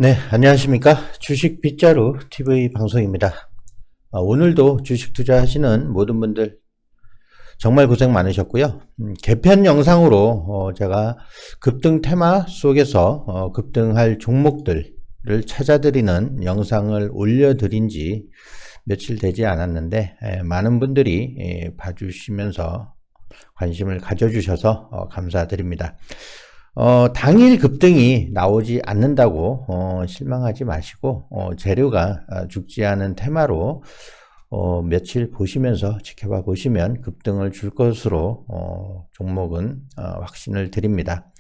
네, 안녕하십니까. 주식 빗자루 TV 방송입니다. 오늘도 주식 투자하시는 모든 분들 정말 고생 많으셨고요. 개편 영상으로 제가 급등 테마 속에서 급등할 종목들을 찾아드리는 영상을 올려드린 지 며칠 되지 않았는데 많은 분들이 봐주시면서 관심을 가져주셔서 감사드립니다. 당일 급등이 나오지 않는다고 실망하지 마시고 재료가 죽지 않은 테마로 며칠 보시면서 지켜봐 보시면 급등을 줄 것으로 종목은 확신을 드립니다.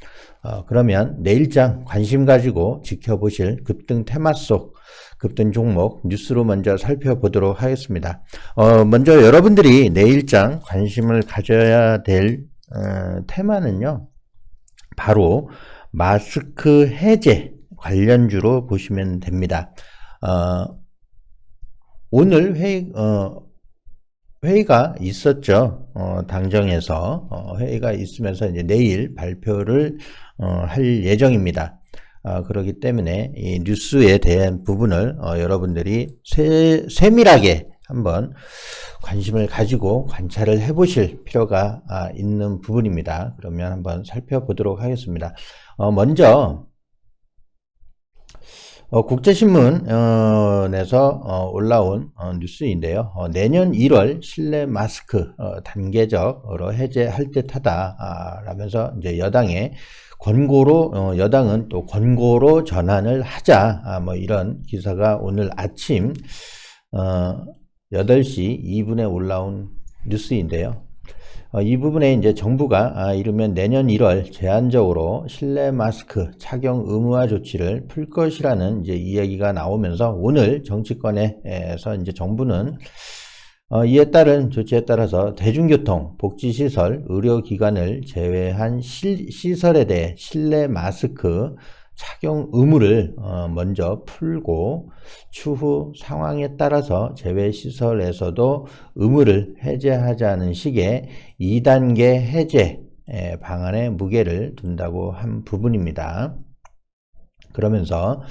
그러면 내일장 관심 가지고 지켜보실 급등 테마 속 급등 종목 뉴스로 먼저 살펴보도록 하겠습니다. 먼저 여러분들이 내일장 관심을 가져야 될 테마는요, 바로 마스크 해제 관련주로 보시면 됩니다. 오늘 회의가 있었죠. 당정에서 회의가 있으면서 이제 내일 발표를 할 예정입니다. 그렇기 때문에 이 뉴스에 대한 부분을 여러분들이 세밀하게 한번 관심을 가지고 관찰을 해보실 필요가 있는 부분입니다. 그러면 한번 살펴보도록 하겠습니다. 먼저 국제신문에서 올라온 뉴스인데요. 내년 1월 실내 마스크 단계적으로 해제할 듯하다 라면서 이제 여당의 권고로 여당은 또 권고로 전환을 하자, 뭐 이런 기사가 오늘 아침 8시 2분에 올라온 뉴스인데요. 이 부분에 이제 정부가 이르면 내년 1월 제한적으로 실내 마스크 착용 의무화 조치를 풀 것이라는 이제 이야기가 나오면서 오늘 정치권에서 이제 정부는 이에 따른 조치에 따라서 대중교통, 복지시설, 의료기관을 제외한 시설에 대해 실내 마스크 착용 의무를 먼저 풀고 추후 상황에 따라서 제외시설에서도 의무를 해제하자는 식의 2단계 해제 방안에 무게를 둔다고 한 부분입니다. 그러면서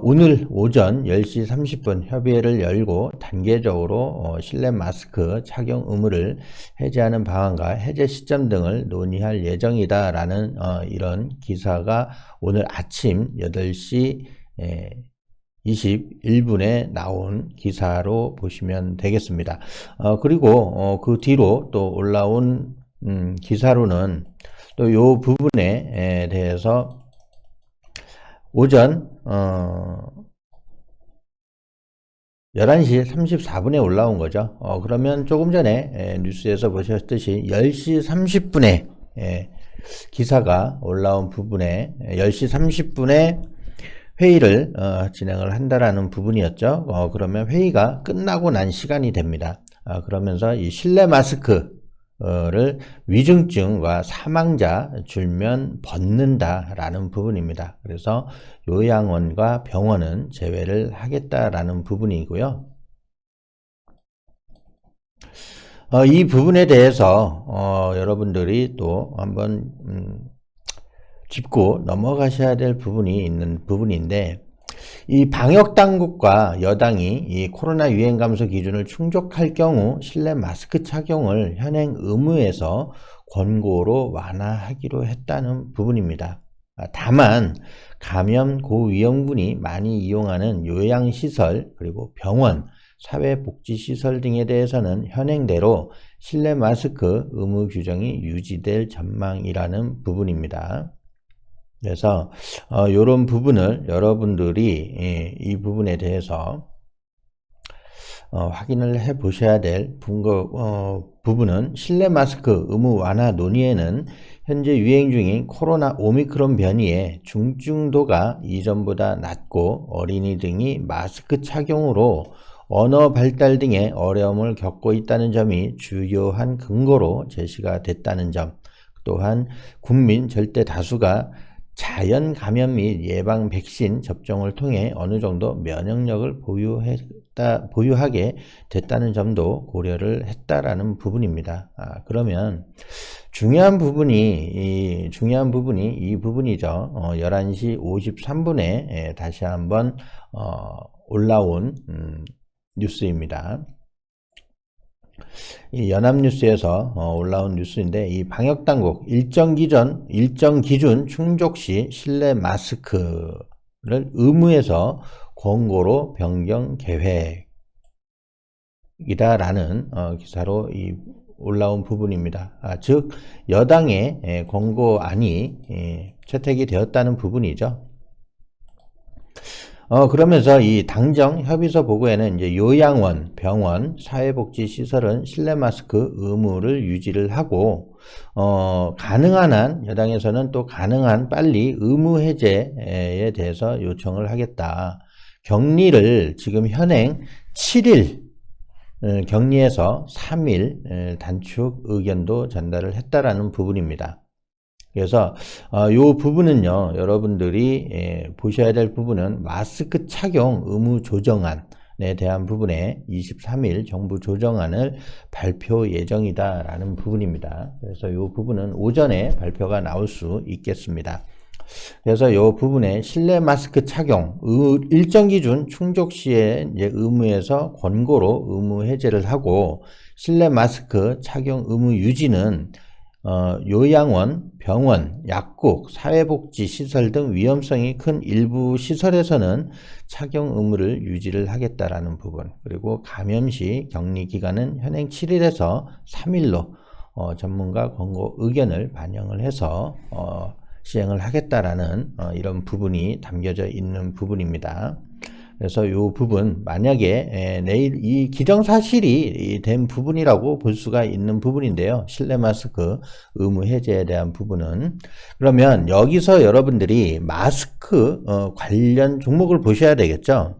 오늘 오전 10시 30분 협의회를 열고 단계적으로 실내 마스크 착용 의무를 해제하는 방안과 해제 시점 등을 논의할 예정이다라는 이런 기사가 오늘 아침 8시 21분에 나온 기사로 보시면 되겠습니다. 그리고 그 뒤로 또 올라온 기사로는 또 이 부분에 대해서 오전 11시 34분에 올라온 거죠. 그러면 조금 전에 뉴스에서 보셨듯이 10시 30분에 기사가 올라온 부분에 10시 30분에 회의를 진행을 한다라는 부분이었죠. 그러면 회의가 끝나고 난 시간이 됩니다. 그러면서 이 실내 마스크를 위중증과 사망자 줄면 벗는다라는 부분입니다. 그래서 요양원과 병원은 제외를 하겠다라는 부분이고요. 이 부분에 대해서 여러분들이 또 한번 짚고 넘어가셔야 될 부분이 있는 부분인데, 이 방역당국과 여당이 이 코로나 유행 감소 기준을 충족할 경우 실내 마스크 착용을 현행 의무에서 권고로 완화하기로 했다는 부분입니다. 다만 감염 고위험군이 많이 이용하는 요양시설 그리고 병원, 사회복지시설 등에 대해서는 현행대로 실내 마스크 의무 규정이 유지될 전망이라는 부분입니다. 그래서 이런 부분을 여러분들이 이 부분에 대해서 확인을 해 보셔야 될 부분은 실내 마스크 의무 완화 논의에는 현재 유행 중인 코로나 오미크론 변이의 중증도가 이전보다 낮고 어린이 등이 마스크 착용으로 언어 발달 등의 어려움을 겪고 있다는 점이 주요한 근거로 제시가 됐다는 점, 또한 국민 절대 다수가 자연 감염 및 예방 백신 접종을 통해 어느 정도 면역력을 보유하게 됐다는 점도 고려를 했다라는 부분입니다. 그러면 중요한 부분이 이 부분이죠. 11시 53분에 다시 한번 올라온 뉴스입니다. 이 연합뉴스에서 올라온 뉴스인데, 이 방역당국 일정 기준 충족 시 실내 마스크를 의무에서 권고로 변경 계획이다라는 기사로 올라온 부분입니다. 즉 여당의 권고안이 채택이 되었다는 부분이죠. 그러면서 이 당정 협의서 보고에는 이제 요양원, 병원, 사회복지시설은 실내 마스크 의무를 유지를 하고, 가능한 한, 여당에서는 또 가능한 빨리 의무 해제에 대해서 요청을 하겠다. 격리를 지금 현행 7일, 격리에서 3일 단축 의견도 전달을 했다라는 부분입니다. 그래서 이 부분은요, 여러분들이 보셔야 될 부분은 마스크 착용 의무 조정안에 대한 부분에 23일 정부 조정안을 발표 예정이다라는 부분입니다. 그래서 이 부분은 오전에 발표가 나올 수 있겠습니다. 그래서 이 부분에 실내 마스크 착용 일정 기준 충족 시에 이제 의무에서 권고로 의무 해제를 하고, 실내 마스크 착용 의무 유지는 요양원, 병원, 약국, 사회복지 시설 등 위험성이 큰 일부 시설에서는 착용 의무를 유지를 하겠다라는 부분, 그리고 감염 시 격리 기간은 현행 7일에서 3일로 전문가 권고 의견을 반영을 해서 시행을 하겠다라는 이런 부분이 담겨져 있는 부분입니다. 그래서 이 부분, 만약에 내일 이 기정사실이 된 부분이라고 볼 수가 있는 부분인데요. 실내 마스크 의무 해제에 대한 부분은. 그러면 여기서 여러분들이 마스크 관련 종목을 보셔야 되겠죠.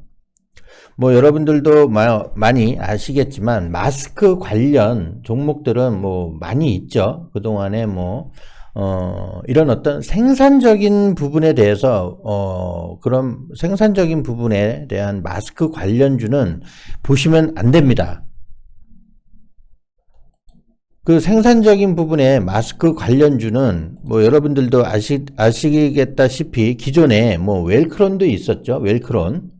뭐 여러분들도 많이 아시겠지만 마스크 관련 종목들은 뭐 많이 있죠. 그동안에 이런 어떤 생산적인 부분에 대해서, 그런 생산적인 부분에 대한 마스크 관련주는 보시면 안 됩니다. 그 생산적인 부분에 마스크 관련주는 뭐 여러분들도 아시겠다시피 기존에 웰크론도 있었죠. 웰크론.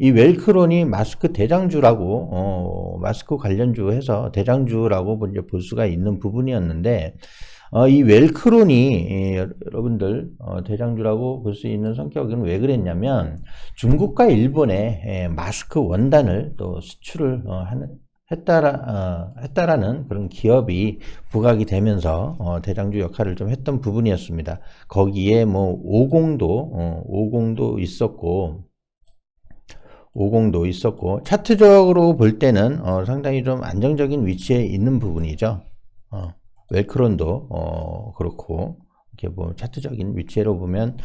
이 웰크론이 마스크 대장주라고, 마스크 관련주 해서 대장주라고 볼 수가 있는 부분이었는데, 이 웰크론이 여러분들 대장주라고 볼 수 있는 성격은 왜 그랬냐면, 중국과 일본에 마스크 원단을 또 수출을 했다라는 그런 기업이 부각이 되면서 대장주 역할을 좀 했던 부분이었습니다. 거기에 50도 있었고 차트적으로 볼 때는 상당히 좀 안정적인 위치에 있는 부분이죠. 웰크론도 그렇고, 이렇게 차트적인 위치로 보면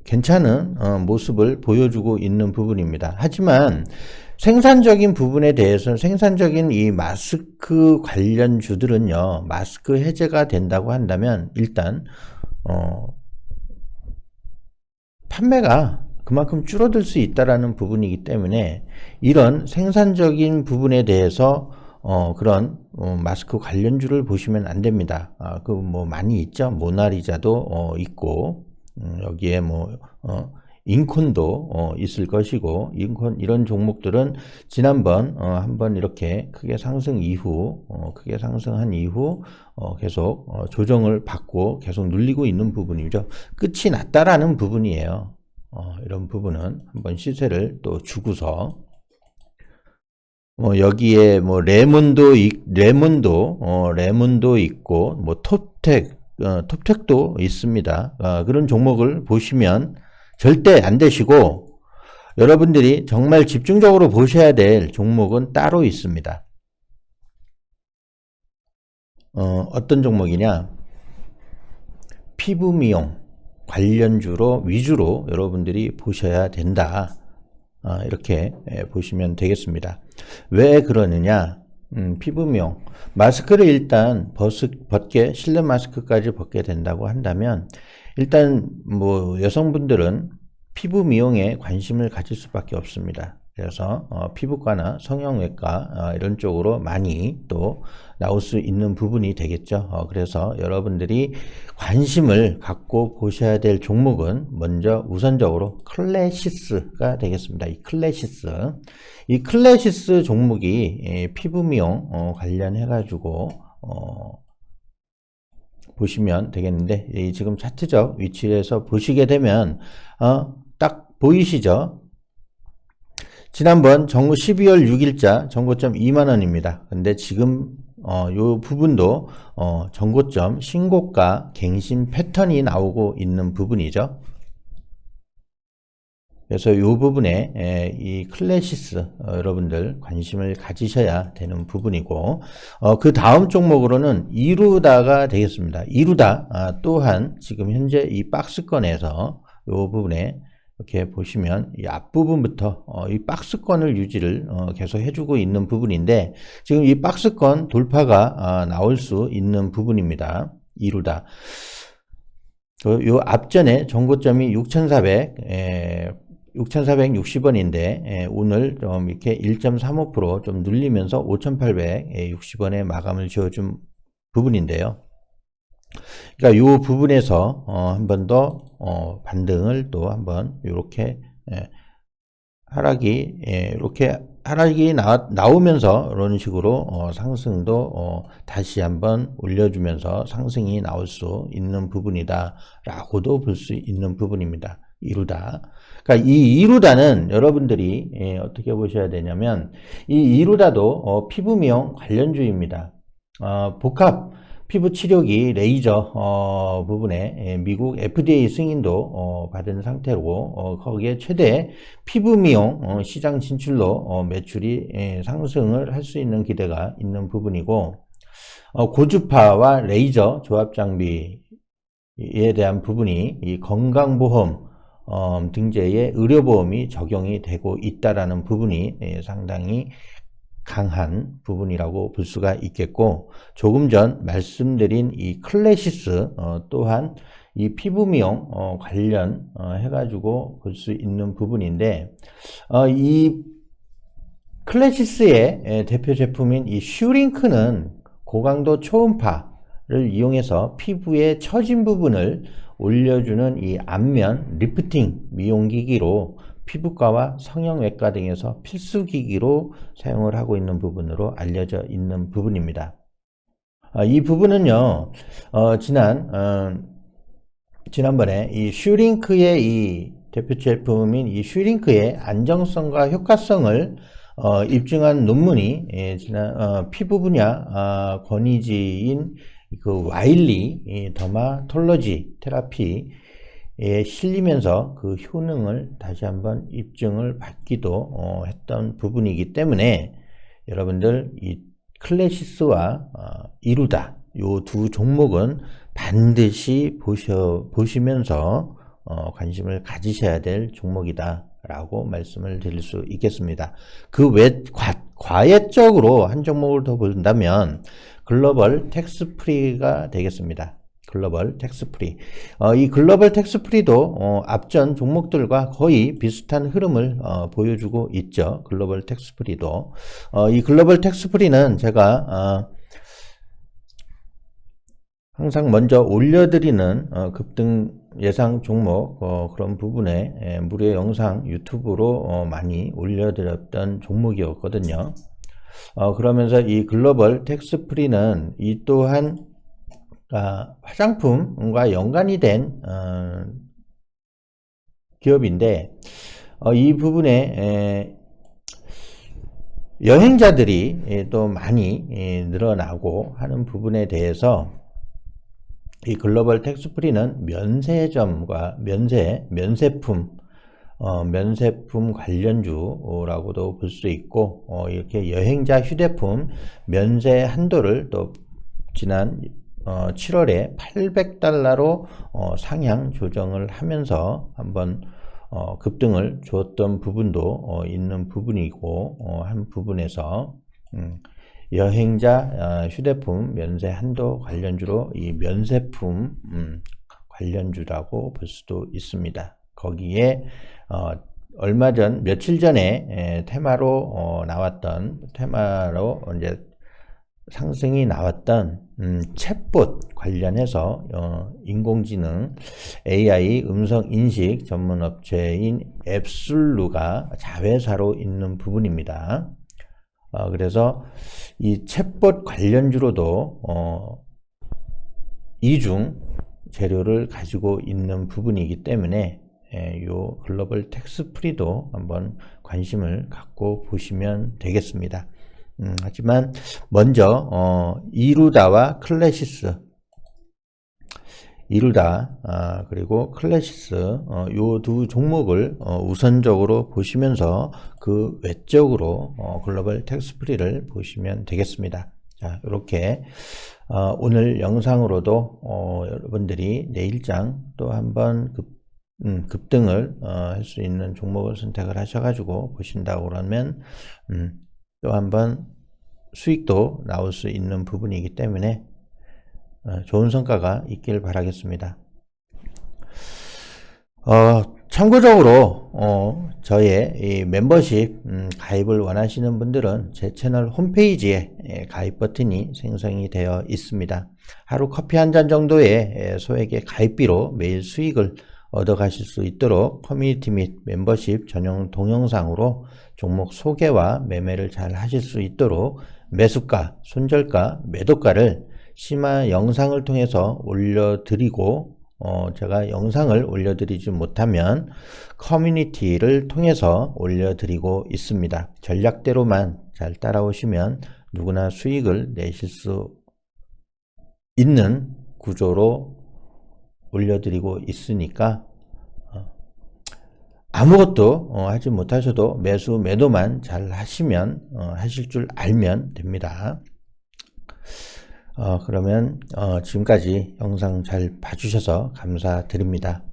괜찮은 모습을 보여주고 있는 부분입니다. 하지만 생산적인 부분에 대해서는, 생산적인 이 마스크 관련주들은요, 마스크 해제가 된다고 한다면 일단 판매가 그만큼 줄어들 수 있다라는 부분이기 때문에, 이런 생산적인 부분에 대해서 그런 마스크 관련주를 보시면 안 됩니다. 많이 있죠. 모나리자도 있고, 여기에 인콘도 있을 것이고, 이런 종목들은 지난번 한번 이렇게 크게 상승한 이후 계속 조정을 받고 계속 눌리고 있는 부분이죠. 끝이 났다라는 부분이에요. 이런 부분은 한번 시세를 또 주고서, 여기에 레몬도 있고, 톱텍도 있습니다. 그런 종목을 보시면 절대 안 되시고, 여러분들이 정말 집중적으로 보셔야 될 종목은 따로 있습니다. 어떤 종목이냐? 피부 미용 관련주로 위주로 여러분들이 보셔야 된다. 이렇게 보시면 되겠습니다. 왜 그러느냐? 피부 미용, 마스크를 일단 벗게, 실내 마스크까지 벗게 된다고 한다면, 일단 여성분들은 피부 미용에 관심을 가질 수밖에 없습니다. 그래서 피부과나 성형외과 이런 쪽으로 많이 또 나올 수 있는 부분이 되겠죠. 그래서 여러분들이 관심을 갖고 보셔야 될 종목은 먼저 우선적으로 클래시스가 되겠습니다. 이 클래시스 종목이 피부 미용 관련해 가지고 보시면 되겠는데, 지금 차트적 위치에서 보시게 되면 딱 보이시죠? 지난번 12월 6일자 전고점 2만원입니다. 근데 지금 요 부분도 전고점 신고가 갱신 패턴이 나오고 있는 부분이죠. 그래서 이 부분에 이 클래시스 여러분들 관심을 가지셔야 되는 부분이고, 그 다음 종목으로는 이루다가 되겠습니다. 이루다 또한 지금 현재 이 박스권에서 이 부분에 이렇게 보시면 이 앞부분부터 이 박스권을 유지를 계속 해주고 있는 부분인데, 지금 이 박스권 돌파가 나올 수 있는 부분입니다. 이루다. 요 앞전에 전고점이 6,460원인데 오늘 좀 이렇게 1.35% 좀 눌리면서 5,860원에 마감을 지어준 부분인데요. 그러니까 이 부분에서 한 번 더 반등을 또 한번 이렇게 이렇게 하락이 나오면서 이런 식으로 상승도 다시 한번 올려주면서 상승이 나올 수 있는 부분이다 라고도 볼 수 있는 부분입니다. 이루다. 그러니까 이 이루다는 여러분들이 어떻게 보셔야 되냐면, 이 이루다도 피부 미용 관련주입니다. 복합 피부 치료기 레이저 부분에 미국 FDA 승인도 받은 상태로 거기에 최대 피부 미용 시장 진출로 매출이 상승을 할 수 있는 기대가 있는 부분이고, 고주파와 레이저 조합 장비에 대한 부분이 이 건강보험 등재에 의료보험이 적용이 되고 있다라는 부분이 상당히 강한 부분이라고 볼 수가 있겠고, 조금 전 말씀드린 이 클래시스 또한 이 피부 미용 관련 해가지고 볼 수 있는 부분인데, 이 클래시스의 대표 제품인 이 슈링크는 고강도 초음파를 이용해서 피부의 처진 부분을 올려주는 이 안면 리프팅 미용기기로 피부과와 성형외과 등에서 필수기기로 사용을 하고 있는 부분으로 알려져 있는 부분입니다. 이 부분은요, 지난번에 이 슈링크의 이 대표 제품인 이 슈링크의 안정성과 효과성을 입증한 논문이 피부 분야 권위지인 그 와일리 더마톨러지 테라피에 실리면서 그 효능을 다시 한번 입증을 받기도 했던 부분이기 때문에, 여러분들 이 클래시스와 이루다 요 두 종목은 반드시 보시면서 관심을 가지셔야 될 종목이다 라고 말씀을 드릴 수 있겠습니다. 그 외 과외적으로 한 종목을 더 본다면 글로벌 텍스프리가 되겠습니다. 글로벌 텍스프리. 이 글로벌 텍스프리도 앞전 종목들과 거의 비슷한 흐름을 보여주고 있죠. 글로벌 텍스프리도. 이 글로벌 텍스프리는 제가 항상 먼저 올려드리는 급등 예상 종목 그런 부분에 무료 영상 유튜브로 많이 올려드렸던 종목이었거든요. 그러면서 이 글로벌 텍스프리는 이 또한 화장품과 연관이 된 기업인데, 이 부분에 여행자들이 또 많이 늘어나고 하는 부분에 대해서 이 글로벌 텍스프리는 면세점과 면세품 관련주라고도 볼 수 있고, 이렇게 여행자 휴대폰 면세 한도를 또 지난 7월에 $800로 상향 조정을 하면서 한번 급등을 주었던 부분도 있는 부분이고, 한 부분에서 여행자 휴대폰 면세 한도 관련주로 이 면세품 관련주라고 볼 수도 있습니다. 거기에 얼마 전 며칠 전에 테마로 나왔던 테마로 이제 상승이 나왔던 챗봇 관련해서 인공지능 AI 음성 인식 전문 업체인 앱솔루가 자회사로 있는 부분입니다. 그래서 이 챗봇 관련주로도 이중 재료를 가지고 있는 부분이기 때문에 요 글로벌 텍스프리도 한번 관심을 갖고 보시면 되겠습니다. 하지만 먼저 이루다와 클래시스, 이루다 그리고 클래시스 요 두 종목을 우선적으로 보시면서 그 외적으로 글로벌 텍스프리를 보시면 되겠습니다. 자, 이렇게 오늘 영상으로도 여러분들이 내일장 또 한번 급등을 할 수 있는 종목을 선택을 하셔가지고 보신다고 그러면 또 한번 수익도 나올 수 있는 부분이기 때문에 좋은 성과가 있길 바라겠습니다. 참고적으로 저의 이 멤버십 가입을 원하시는 분들은 제 채널 홈페이지에 가입 버튼이 생성이 되어 있습니다. 하루 커피 한 잔 정도의 소액의 가입비로 매일 수익을 얻어 가실 수 있도록 커뮤니티 및 멤버십 전용 동영상으로 종목 소개와 매매를 잘 하실 수 있도록 매수가, 손절가, 매도가를 심화 영상을 통해서 올려드리고 제가 영상을 올려드리지 못하면 커뮤니티를 통해서 올려드리고 있습니다. 전략대로만 잘 따라오시면 누구나 수익을 내실 수 있는 구조로 올려드리고 있으니까 아무것도 하지 못하셔도 매수 매도만 잘 하시면 하실 줄 알면 됩니다. 그러면 지금까지 영상 잘 봐주셔서 감사드립니다.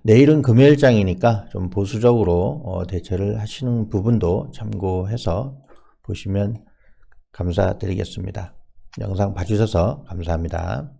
내일은 금요일장이니까 좀 보수적으로 대처를 하시는 부분도 참고해서 보시면 감사드리겠습니다. 영상 봐주셔서 감사합니다.